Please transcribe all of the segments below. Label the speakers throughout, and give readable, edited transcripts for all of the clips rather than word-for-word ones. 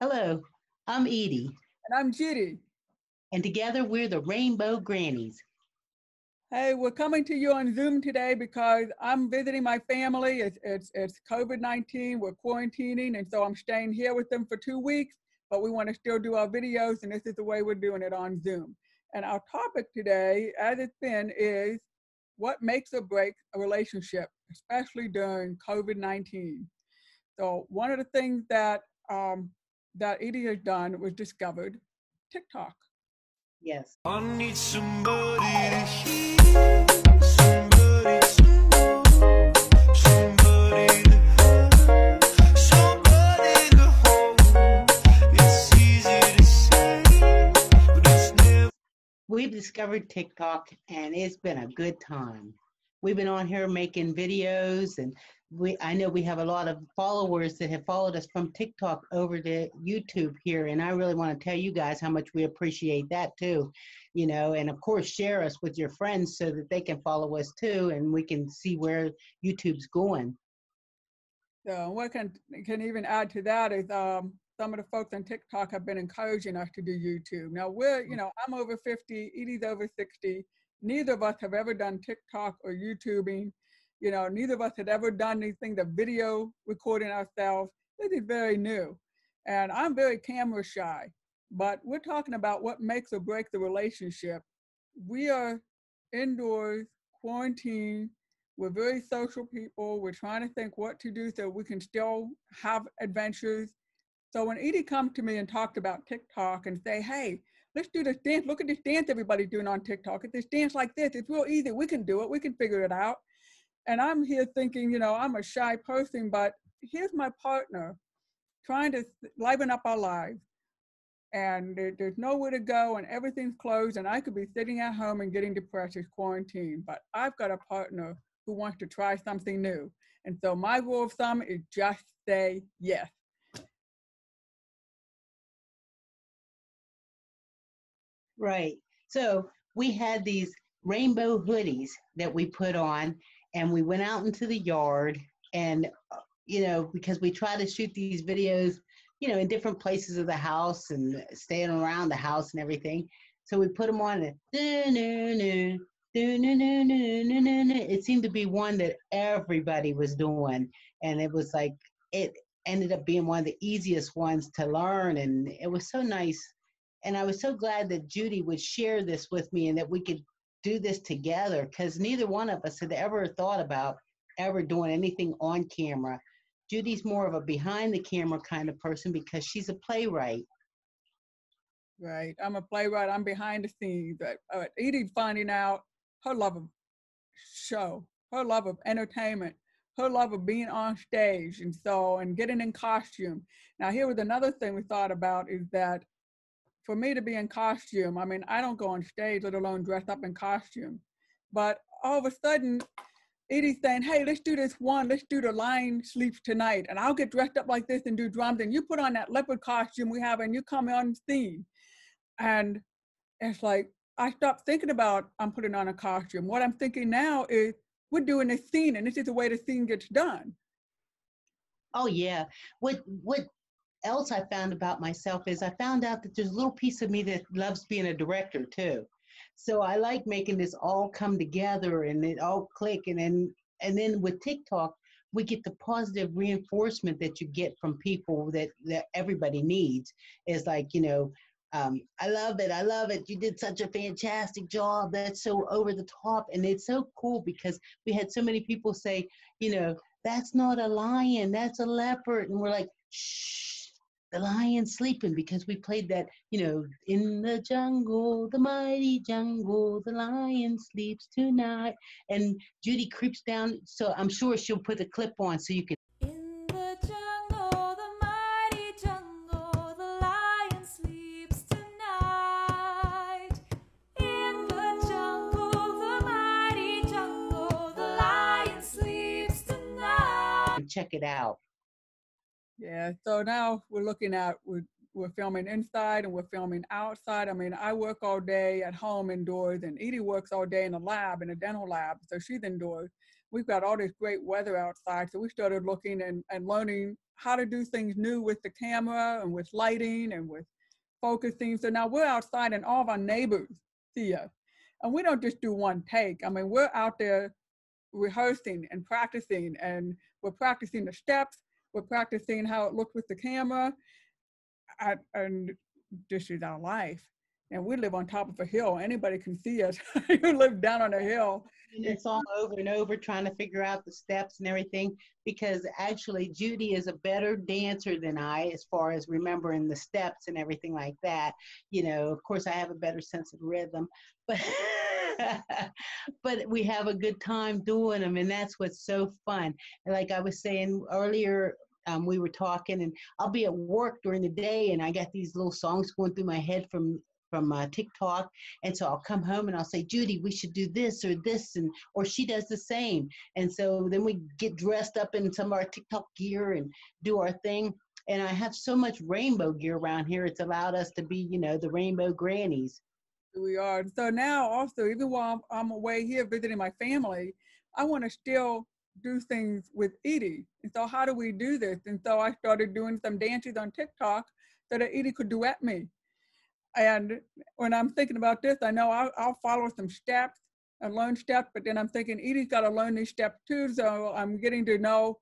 Speaker 1: Hello, I'm Edie,
Speaker 2: And I'm Judy.
Speaker 1: and together we're the Rainbow Grannies.
Speaker 2: Hey, we're coming to you on Zoom today because I'm visiting my family. It's COVID-19. We're quarantining, and so I'm staying here with them for 2 weeks. But we want to still do our videos, and this is the way we're doing it on Zoom. And our topic today, as it's been, is what makes or breaks a relationship, especially during COVID-19. So one of the things that Edie has done was discovered TikTok.
Speaker 1: Yes.
Speaker 3: I need somebody to hear, somebody to know, somebody to have, somebody to hold. It's easy to say, but it's never.
Speaker 1: We've discovered TikTok and it's been a good time. We've been on here making videos and I know we have a lot of followers that have followed us from TikTok over to YouTube here, and I really want to tell you guys how much we appreciate that too. And of course share us with your friends so that they can follow us too and we can see where YouTube's going.
Speaker 2: So what can even add to that is some of the folks on TikTok have been encouraging us to do YouTube. Now I'm over 50, Edie's over 60. Neither of us have ever done TikTok or YouTubing. Neither of us had ever done anything, the video recording ourselves. This is very new. And I'm very camera shy, but we're talking about what makes or breaks the relationship. We are indoors, quarantined. We're very social people. We're trying to think what to do so we can still have adventures. So when Edie come to me and talked about TikTok and say, hey, let's do this dance. Look at this dance everybody's doing on TikTok. It's this dance like this. It's real easy. We can do it. We can figure it out. And I'm here thinking, I'm a shy person, but here's my partner trying to liven up our lives. And there's nowhere to go and everything's closed and I could be sitting at home and getting depressed as quarantine, but I've got a partner who wants to try something new. And so my rule of thumb is just say yes.
Speaker 1: Right. So we had these rainbow hoodies that we put on and we went out into the yard and because we try to shoot these videos, in different places of the house and staying around the house and everything. So we put them on and it seemed to be one that everybody was doing. And it was like, it ended up being one of the easiest ones to learn. And it was so nice. And I was so glad that Judy would share this with me and that we could do this together because neither one of us had ever thought about ever doing anything on camera. Judy's more of a behind the camera kind of person because she's a playwright.
Speaker 2: Right. I'm a playwright. I'm behind the scenes. Edie finding out her love of show, her love of entertainment, her love of being on stage and getting in costume. Now here was another thing we thought about is that for me to be in costume, I mean, I don't go on stage, let alone dress up in costume. But all of a sudden, Edie's saying, hey, let's do this one. Let's do The Lion Sleeps Tonight. And I'll get dressed up like this and do drums. And you put on that leopard costume we have and you come on scene. And it's like, I stopped thinking about I'm putting on a costume. What I'm thinking now is we're doing this scene and this is the way the scene gets done.
Speaker 1: Oh, yeah. What else I found about myself is I found out that there's a little piece of me that loves being a director too. So I like making this all come together and it all click. And then with TikTok, we get the positive reinforcement that you get from people that everybody needs. Is like, I love it. I love it. You did such a fantastic job. That's so over the top. And it's so cool because we had so many people say, that's not a lion, that's a leopard. And we're like, shh, the lion's sleeping because we played that, in the jungle, the mighty jungle, the lion sleeps tonight. And Judy creeps down. So I'm sure she'll put the clip on so you can.
Speaker 3: In the jungle, the mighty jungle, the lion sleeps tonight. In the jungle, the mighty jungle, the lion sleeps tonight.
Speaker 1: Check it out.
Speaker 2: Yeah, so now we're filming inside and we're filming outside. I mean, I work all day at home indoors and Edie works all day in a lab, in a dental lab, so she's indoors. we've got all this great weather outside. So we started looking and learning how to do things new with the camera and with lighting and with focusing. So now we're outside and all of our neighbors see us. And we don't just do one take. I mean, we're out there rehearsing and practicing, and we're practicing the steps. We're practicing how it looks with the camera. And this is our life. And we live on top of a hill. Anybody can see us. You live down on a hill.
Speaker 1: And it's all over and over trying to figure out the steps and everything, because actually Judy is a better dancer than I as far as remembering the steps and everything like that. You know, of course I have a better sense of rhythm, but but we have a good time doing them, and that's what's so fun. And like I was saying earlier, we were talking, and I'll be at work during the day, and I got these little songs going through my head from TikTok, and so I'll come home and I'll say, Judy, we should do this or this, and or she does the same, and so then we get dressed up in some of our TikTok gear and do our thing. And I have so much rainbow gear around here; it's allowed us to be, you know, the rainbow grannies.
Speaker 2: We are. So now also, even while I'm away here visiting my family, I want to still do things with Edie. And so how do we do this? And so I started doing some dances on TikTok so that Edie could duet me. And when I'm thinking about this, I know I'll follow some steps and learn steps, but then I'm thinking Edie's got to learn these steps too. So I'm getting to know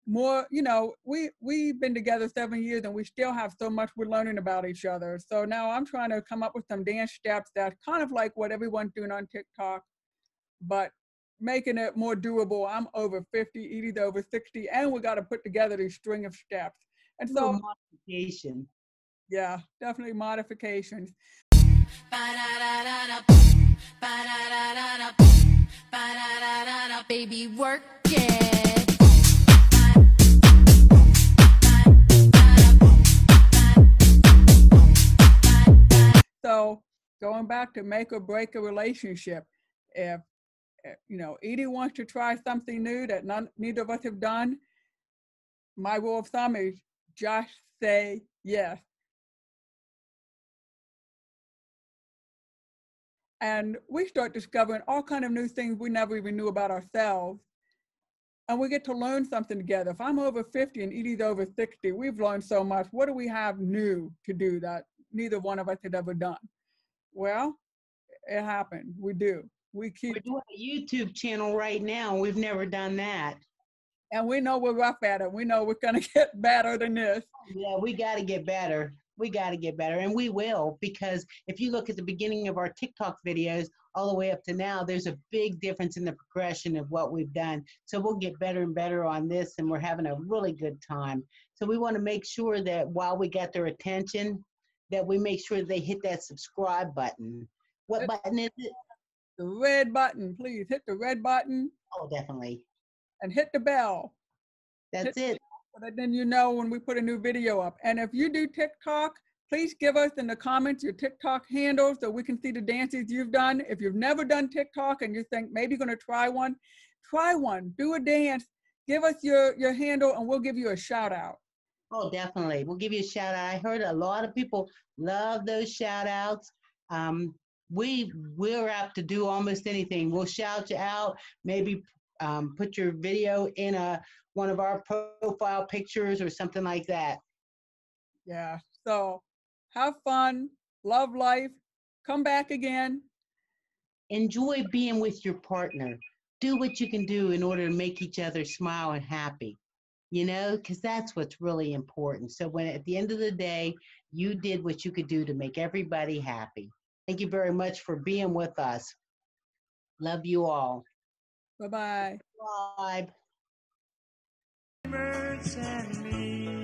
Speaker 2: more. You know, we've been together 7 years and we still have so much we're learning about each other. So now I'm trying to come up with some dance steps that's kind of like what everyone's doing on TikTok, but making it more doable. I'm over 50, Edie's over 60, and we got to put together these string of steps. And so
Speaker 1: Modification.
Speaker 2: yeah, definitely modifications.
Speaker 3: Baby, work it.
Speaker 2: So going back to make or break a relationship, if you know, Edie wants to try something new that neither of us have done, my rule of thumb is just say yes. And we start discovering all kinds of new things we never even knew about ourselves. And we get to learn something together. If I'm over 50 and Edie's over 60, we've learned so much. What do we have new to do that neither one of us had ever done? Well, it happened. We do.
Speaker 1: We're doing a YouTube channel right now. We've never done that.
Speaker 2: And we know we're rough at it. We know we're going to get better than this.
Speaker 1: Yeah, we got to get better. We got to get better, and we will, because if you look at the beginning of our TikTok videos all the way up to now, there's a big difference in the progression of what we've done. So we'll get better and better on this, and we're having a really good time. So we want to make sure that while we got their attention, that we make sure they hit that subscribe button. What button is it?
Speaker 2: The red button, please hit the red button.
Speaker 1: Oh, definitely.
Speaker 2: And hit the bell.
Speaker 1: That's it.
Speaker 2: So that then you know when we put a new video up. And if you do TikTok, please give us in the comments your TikTok handle so we can see the dances you've done. If you've never done TikTok and you think maybe you're going to try one, do a dance, give us your handle, and we'll give you a shout out.
Speaker 1: Oh, definitely. We'll give you a shout out. I heard a lot of people love those shout outs. We're apt to do almost anything. We'll shout you out, maybe put your video in one of our profile pictures or something like that.
Speaker 2: Yeah, so have fun, love life, come back again.
Speaker 1: Enjoy being with your partner. Do what you can do in order to make each other smile and happy, you know, because that's what's really important. So when at the end of the day, you did what you could do to make everybody happy. Thank you very much for being with us. Love you all.
Speaker 2: Bye-bye.
Speaker 1: Bye.
Speaker 4: Birds and me.